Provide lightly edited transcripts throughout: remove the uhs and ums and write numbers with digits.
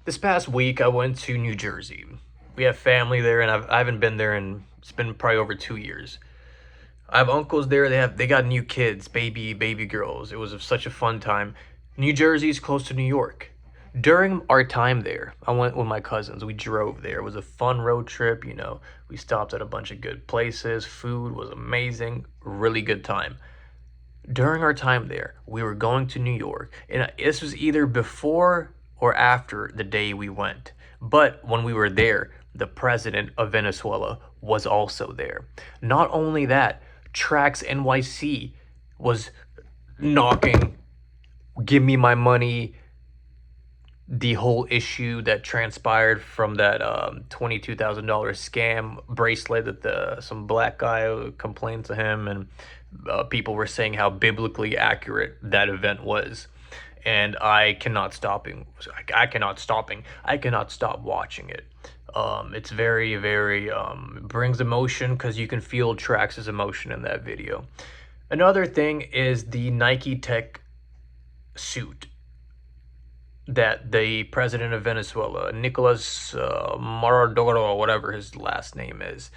This past week, I went to New Jersey. We have family there, and I haven't been there in it's been probably over 2 years. I have uncles there. They got new kids, baby girls. It was such a fun time. New Jersey is close to New York. During our time there, I went with my cousins. We drove there. It was a fun road trip. We stopped at a bunch of good places. Food was amazing. Really good time. During our time there, we were going to New York, and this was either before or after the day we went. But when we were there, the president of Venezuela was also there. Not only that, Trax NYC was knocking, give me my money, the whole issue that transpired from that $22,000 scam bracelet that some black guy complained to him, and people were saying how biblically accurate that event was. And I cannot stop watching it. It's very it brings emotion because you can feel Trax's emotion in that video. Another thing is the Nike Tech suit that the president of Venezuela, Nicolás Maduro, or whatever his last name is,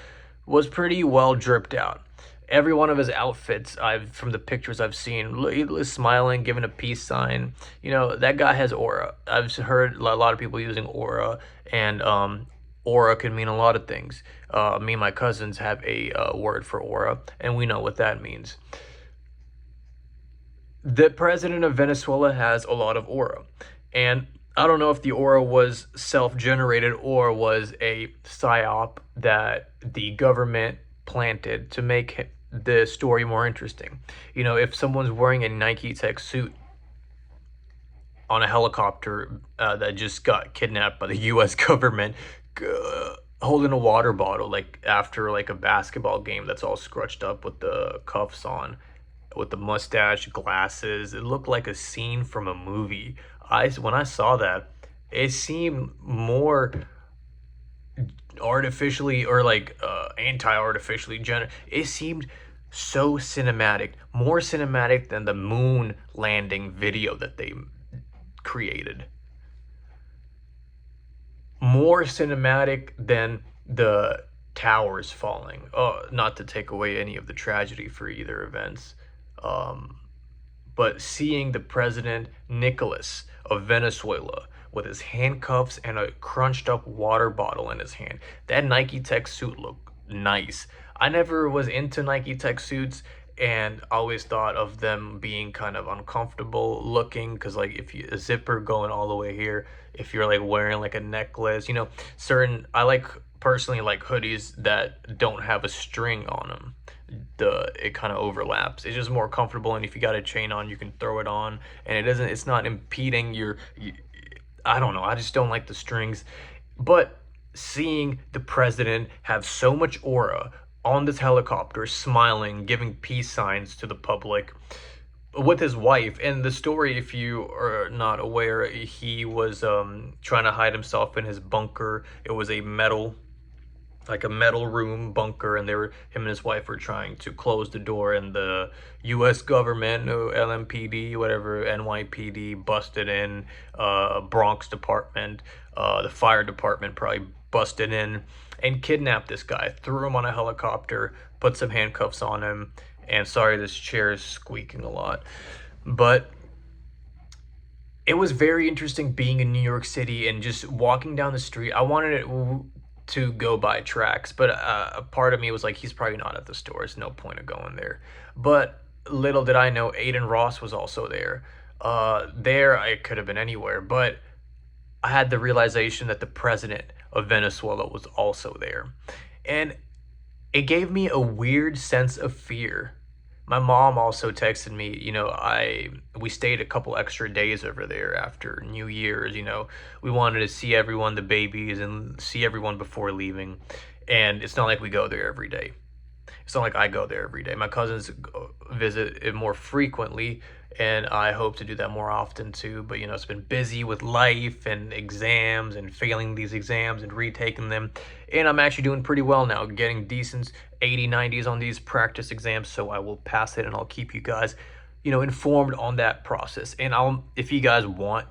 was pretty well dripped out. Every one of his outfits, from the pictures I've seen, he was smiling, giving a peace sign. That guy has aura. I've heard a lot of people using aura, and aura can mean a lot of things. Me and my cousins have a word for aura, and we know what that means. The president of Venezuela has a lot of aura. And I don't know if the aura was self-generated or was a psyop that the government planted to make the story more interesting. If someone's wearing a Nike Tech suit on a helicopter that just got kidnapped by the U.S. government, holding a water bottle, like after like a basketball game that's all scrutched up with the cuffs on, with the mustache, glasses, it looked like a scene from a movie. When I saw that, it seemed more artificially or like anti-artificially it seemed so cinematic, more cinematic than the moon landing video that they created, more cinematic than the towers falling. Not to take away any of the tragedy for either events, but seeing the president Nicolás of Venezuela with his handcuffs and a crunched up water bottle in his hand, that Nike Tech suit looked nice. I never was into Nike Tech suits, and always thought of them being kind of uncomfortable looking, because like if you a zipper going all the way here, if you're like wearing like a necklace, I personally like hoodies that don't have a string on them. It kind of overlaps. It's just more comfortable, and if you got a chain on, you can throw it on, and it's not impeding I don't know, I just don't like the strings. But seeing the president have so much aura on this helicopter, smiling, giving peace signs to the public with his wife, and the story, if you are not aware, he was trying to hide himself in his bunker. It was a metal room bunker, and him and his wife were trying to close the door, and the U.S. government, LMPD, whatever, NYPD, busted in. Bronx department, the fire department probably busted in and kidnapped this guy, threw him on a helicopter, put some handcuffs on him. And sorry, this chair is squeaking a lot, but it was very interesting being in New York City and just walking down the street. I wanted it to go by Trax, but a part of me was like, he's probably not at the store. There's no point of going there. But little did I know, Aiden Ross was also there. I could have been anywhere, but I had the realization that the president of Venezuela was also there. And it gave me a weird sense of fear. My mom also texted me, we stayed a couple extra days over there after New Year's. We wanted to see everyone, the babies, and see everyone before leaving. And it's not like we go there every day. It's not like I go there every day. My cousins visit it more frequently, and I hope to do that more often too. But it's been busy with life and exams and failing these exams and retaking them. And I'm actually doing pretty well now, getting decent 80, 90s on these practice exams. So I will pass it, and I'll keep you guys, informed on that process. And if you guys want,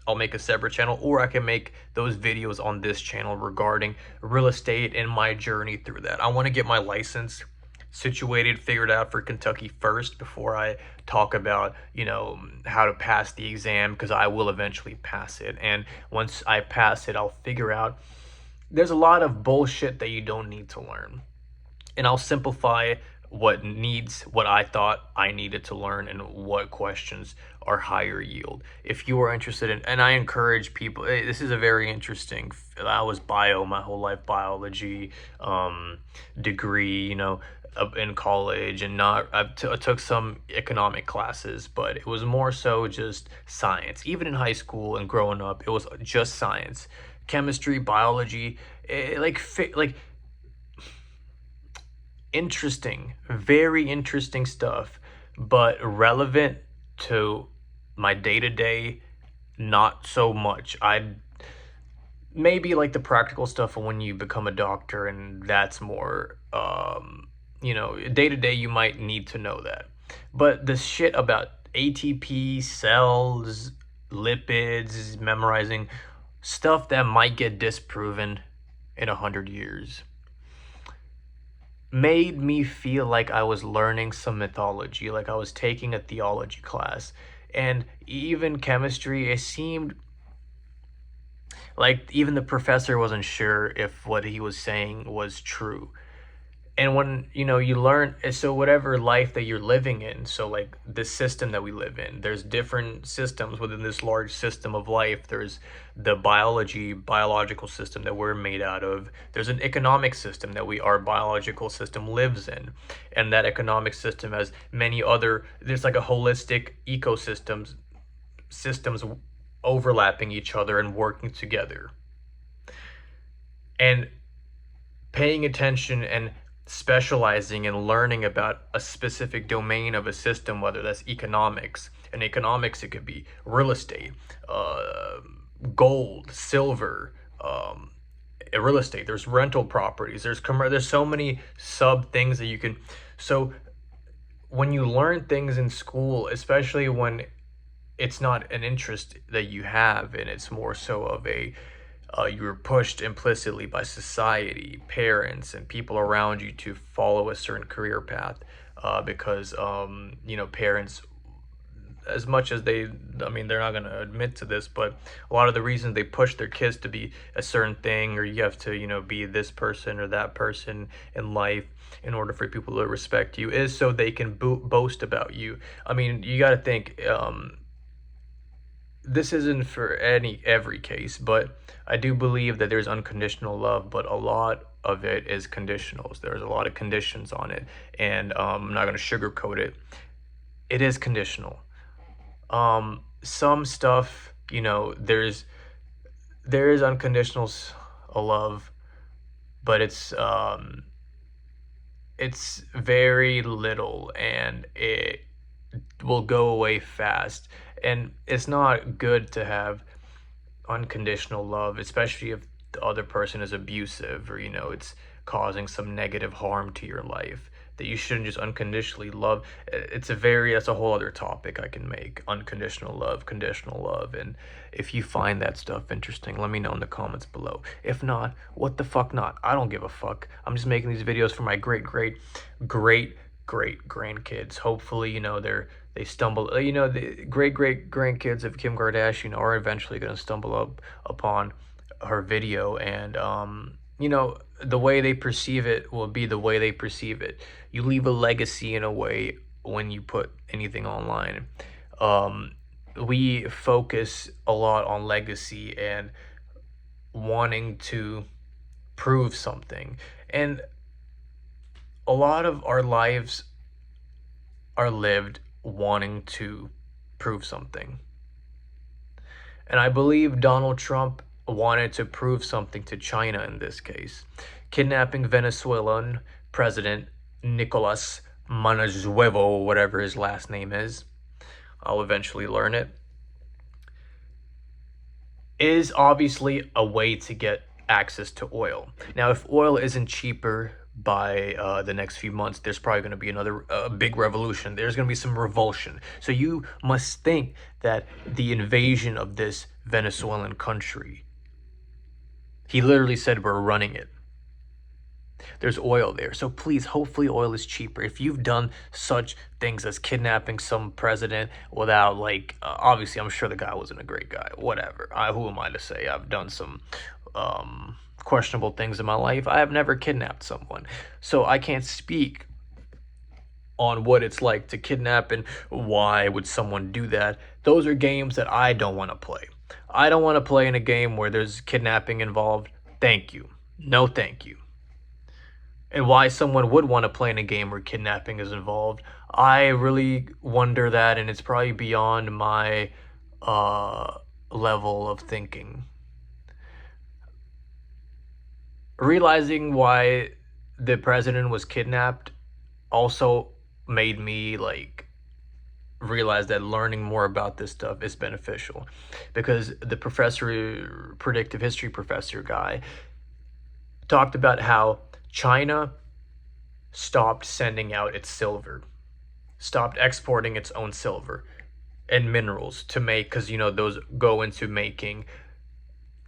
I'll make a separate channel, or I can make those videos on this channel regarding real estate and my journey through that. I want to get my license situated, figured out for Kentucky first before I talk about, you know, how to pass the exam, because I will eventually pass it. And once I pass it, I'll figure out there's a lot of bullshit that you don't need to learn. And I'll simplify what I thought I needed to learn and what questions are higher yield. If you are interested in, and I encourage people, this is a very interesting, I was bio my whole life, biology degree, you know, in college, and I took some economic classes, but it was more so just science. Even in high school and growing up, it was just science, chemistry, biology, like interesting, very interesting stuff, but relevant to my day-to-day, not so much. I maybe like the practical stuff when you become a doctor, and that's more you know, day-to-day you might need to know that. But the shit about ATP, cells, lipids, memorizing stuff that might get disproven in 100 years made me feel like I was learning some mythology, like I was taking a theology class. And even chemistry, it seemed like even the professor wasn't sure if what he was saying was true. And when, you know, you learn, so whatever life that you're living in, so like this system that we live in, there's different systems within this large system of life. There's the biological system that we're made out of. There's an economic system that our biological system lives in, and that economic system has many other, there's like a holistic systems overlapping each other and working together. And paying attention and specializing and learning about a specific domain of a system, whether that's economics. In economics, it could be real estate, gold, silver, real estate. There's rental properties. There's so many sub things that you can. So when you learn things in school, especially when it's not an interest that you have, and it's more so of a you're pushed implicitly by society, parents, and people around you to follow a certain career path, because you know, parents, as much as I mean, they're not going to admit to this, but a lot of the reasons they push their kids to be a certain thing, or you have to, you know, be this person or that person in life in order for people to respect you, is so they can boast about you. I mean, you got to think, this isn't for every case, but I do believe that there's unconditional love, but a lot of it is conditionals. There's a lot of conditions on it, and I'm not going to sugarcoat it. It is conditional. Some stuff, you know, there is unconditional love, but it's very little, and it will go away fast. And it's not good to have unconditional love, especially if the other person is abusive, or, you know, it's causing some negative harm to your life, that you shouldn't just unconditionally love. That's a whole other topic I can make. Unconditional love, conditional love. And if you find that stuff interesting, let me know in the comments below. If not, what the fuck not? I don't give a fuck. I'm just making these videos for my great grandkids. Hopefully, you know, they stumble, you know, the great grandkids of Kim Kardashian are eventually going to stumble upon her video, and you know, the way they perceive it will be the way they perceive it. You leave a legacy in a way when you put anything online. We focus a lot on legacy and wanting to prove something, and a lot of our lives are lived wanting to prove something. And I believe Donald Trump wanted to prove something to China in this case. Kidnapping Venezuelan President Nicolás Maduro, whatever his last name is, I'll eventually learn it, is obviously a way to get access to oil. Now, if oil isn't cheaper by the next few months, there's probably going to be another big revolution. There's going to be some revulsion. So you must think that the invasion of this Venezuelan country, he literally said we're running it. There's oil there. So please, hopefully oil is cheaper. If you've done such things as kidnapping some president without, like, obviously, I'm sure the guy wasn't a great guy. Whatever. Who am I to say? I've done some questionable things in my life. I have never kidnapped someone. So I can't speak on what it's like to kidnap and why would someone do that. Those are games that I don't want to play. I don't want to play in a game where there's kidnapping involved. Thank you. No, thank you. And why someone would want to play in a game where kidnapping is involved, I really wonder that, and it's probably beyond my level of thinking. Realizing why the president was kidnapped also made me like realize that learning more about this stuff is beneficial, because the professor, predictive history professor guy, talked about how China stopped sending out its silver, stopped exporting its own silver and minerals to make, because you know those go into making,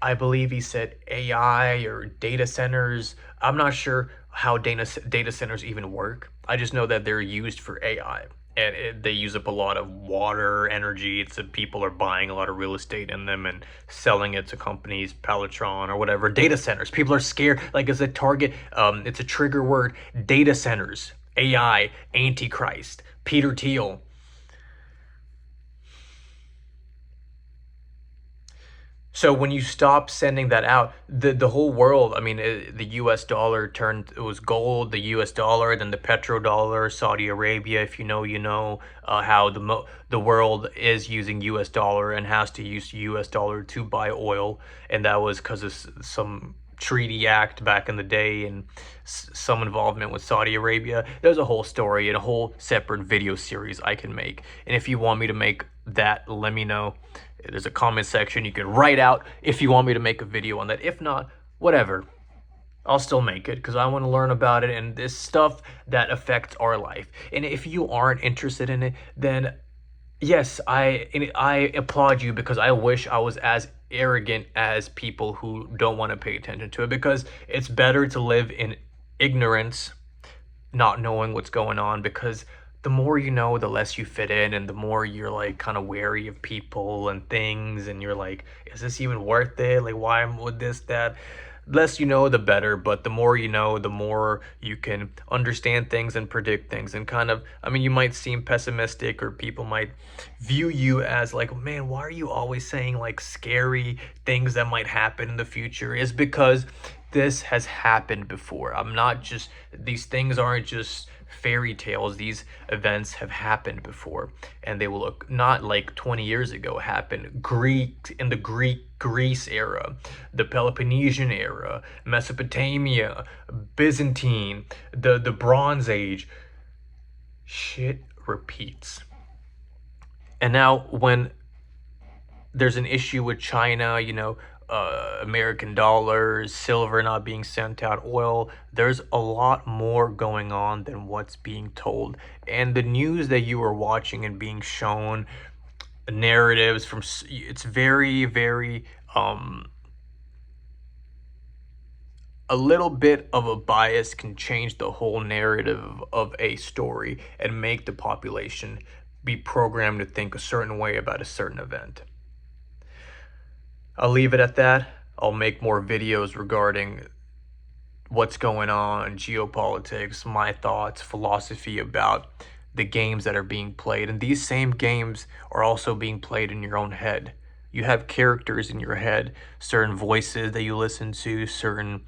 I believe he said AI or data centers. I'm not sure how data centers even work. I just know that they're used for AI, and they use up a lot of water, energy. It's that people are buying a lot of real estate in them and selling it to companies, Palatron or whatever. Data centers. People are scared. Like, it's a target. It's a trigger word. Data centers, AI, Antichrist, Peter Thiel. So when you stop sending that out, the whole world, I mean, the US dollar turned, it was gold, the US dollar, then the petrodollar, Saudi Arabia, if you know, you know, how the world is using US dollar and has to use US dollar to buy oil. And that was because of some treaty act back in the day and some involvement with Saudi Arabia. There's a whole story and a whole separate video series I can make. And if you want me to make that, let me know. There's a comment section. You can write out if you want me to make a video on that. If not, whatever. I'll still make it because I want to learn about it and this stuff that affects our life. And if you aren't interested in it, then yes, I applaud you, because I wish I was as arrogant as people who don't want to pay attention to it, because it's better to live in ignorance, not knowing what's going on, because the more you know, the less you fit in, and the more you're like kind of wary of people and things, and you're like, is this even worth it? Like, why am with this, that? Less you know, the better, but the more you know, the more you can understand things and predict things. And kind of, I mean, you might seem pessimistic, or people might view you as like, man, why are you always saying like scary things that might happen in the future? Is because this has happened before. I'm not just, these things aren't just fairy tales. These events have happened before, and they will look not like 20 years ago happened. Greece era, the Peloponnesian era, Mesopotamia, Byzantine, the Bronze Age. Shit repeats. And now when there's an issue with China, you know, American dollars, silver not being sent out, oil, there's a lot more going on than what's being told. And the news that you are watching and being shown, narratives from, it's very, very, a little bit of a bias can change the whole narrative of a story and make the population be programmed to think a certain way about a certain event. I'll leave it at that. I'll make more videos regarding what's going on, geopolitics, my thoughts, philosophy about the games that are being played. And these same games are also being played in your own head. You have characters in your head, certain voices that you listen to, certain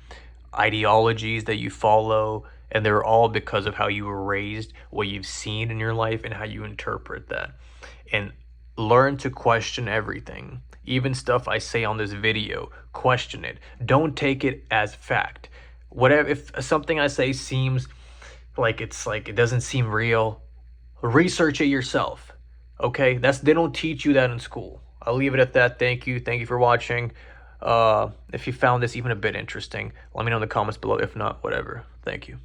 ideologies that you follow, and they're all because of how you were raised, what you've seen in your life, and how you interpret that. And learn to question everything. Even stuff I say on this video, question it. Don't take it as fact. Whatever, if something I say seems like it's like it doesn't seem real, research it yourself. Okay? They don't teach you that in school. I'll leave it at that. Thank you. Thank you for watching. If you found this even a bit interesting, let me know in the comments below. If not, whatever. Thank you.